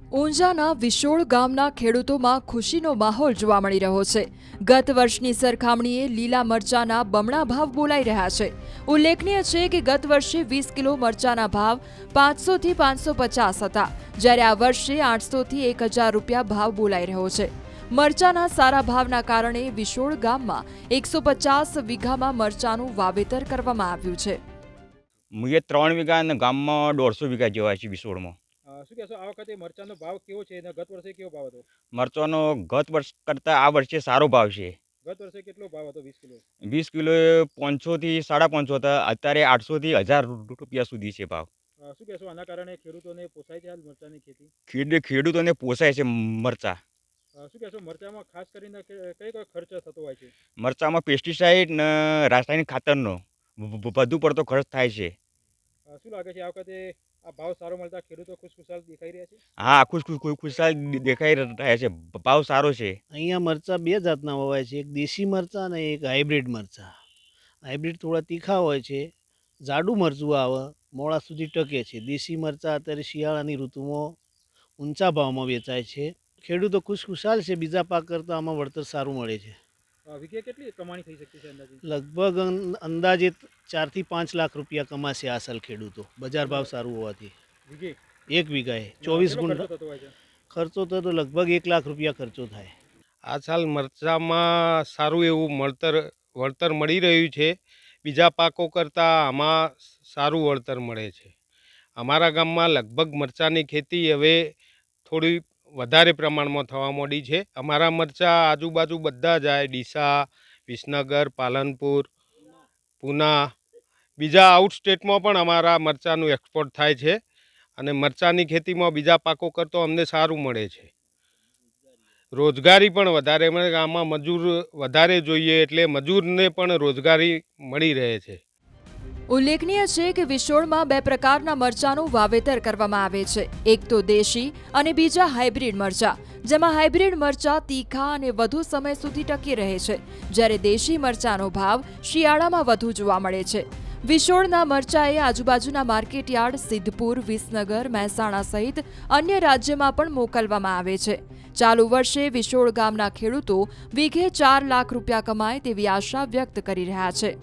ઊંઝાના વિશોળ ગામના ખેડૂતોમાં ખુશીનો માહોલ જોવા મળી રહ્યો છે। ગત વર્ષની સરખામણીએ લીલા મરચાના બમણા ભાવ બોલાઈ રહ્યા છે। ઉલ્લેખનીય છે કે ગત વર્ષે 20 કિલો મરચાના ભાવ 500 થી 550 હતા, જ્યારે આ વર્ષે 800 થી 1000 રૂપિયા ભાવ બોલાઈ રહ્યો છે। મરચાના સારા ભાવના કારણે વિશોળ ગામમાં 150 વીઘામાં મરચાનું વાવેતર કરવામાં આવ્યું છે। મુએ 3 વીઘા અને ગામમાં 150 વીઘા જેવા છે વિશોળમાં। શું કહેશો આ વખતે મરચાનો ભાવ કેવો છે અને ગત વર્ષે કેવો ભાવ હતો? મરચાનો ગત વર્ષ કરતાં આ વર્ષે સારો ભાવ છે। ગત વર્ષે કેટલો ભાવ હતો 20 કિલો? 20 કિલો 500 થી 550 હતા, અત્યારે 800 થી 1000 રૂપિયા સુધી છે ભાવ। શું કહેશો આના કારણે ખેડૂતોને પોસાય છે હાલ મરચાની ખેતી? ખેડૂતોને પોસાય છે મરચા। શું કહેશો મરચામાં ખાસ કરીને કઈ ખર્ચ થતો હોય છે? મરચામાં પેસ્ટિસાઇડ ને રાસાયણિક ખાતરનો વધુ પડતો ખર્ચ થાય છે। શું લાગે છે આ વખતે આ ભાવ સારો મળતા ખેડૂતો ખુશખુશાલ દેખાઈ રહ્યા છે? હા, ખુશખુશાલ દેખાઈ રહ્યા છે, ભાવ સારો છે। અહીંયા મરચાં બે જાતના વવાય છે, એક દેશી મરચાં અને એક હાઇબ્રિડ મરચાં। હાઇબ્રિડ થોડા તીખા હોય છે, જાડું મરચું આવે, મોડા સુધી ટકે છે। દેશી મરચાં અત્યારે શિયાળાની ઋતુમાં ઊંચા ભાવમાં વેચાય છે। ખેડૂતો ખુશખુશાલ છે, બીજા પાક કરતાં આમાં વળતર સારું મળે છે। વીઘે કેટલી કમાણી થઈ શકતી છે અંદાજે? લગભગ અંદાજે 4 થી 5 લાખ રૂપિયા કમાશે આ સાલ ખેડૂતો, બજાર ભાવ સારું હોવાથી। વીઘે? એક વીઘાએ 24 ગુણ ખર્ચો થતો હોય છે? ખર્ચો તો લગભગ 1 લાખ રૂપિયા ખર્ચો થાય। આ સાલ મરચામાં સારું એવું વળતર મળી રહ્યું છે। બીજા પાકો કરતાં આમાં સારું વળતર મળે છે। અમારા ગામમાં લગભગ મરચાંની ખેતી હવે થોડી વધારે પ્રમાણમાં થવા માંડી છે। અમારા મરચાં આજુબાજુ બધા જાય, ડીસા, વિસનગર, પાલનપુર, પૂના, બીજા આઉટ સ્ટેટમાં પણ અમારા મરચાંનું એક્સપોર્ટ થાય છે અને મરચાંની ખેતીમાં બીજા પાકો કરતો અમને સારું મળે છે। રોજગારી પણ વધારે મળે, આમાં મજૂર વધારે જોઈએ એટલે મજૂરને પણ રોજગારી મળી રહે છે। ઉલ્લેખનીય છે કે વિશોળમાં બે પ્રકારના મરચાનું વાવેતર કરવામાં આવે છે, એક તો દેશી અને બીજા હાઇબ્રિડ મરચા, જેમાં હાઇબ્રિડ મરચા તીખા અને વધુ સમય સુધી ટકી રહે છે, જ્યારે દેશી મરચાનો ભાવ શિયાળામાં વધુ જોવા મળે છે। વિશોળના મરચાએ આજુબાજુના માર્કેટયાર્ડ સિદ્ધપુર, વિસનગર, મહેસાણા સહિત અન્ય રાજ્યમાં પણ મોકલવામાં આવે છે। ચાલુ વર્ષે વિશોળ ગામના ખેડૂતો વીઘે 4 લાખ રૂપિયા કમાય તેવી આશા વ્યક્ત કરી રહ્યા છે।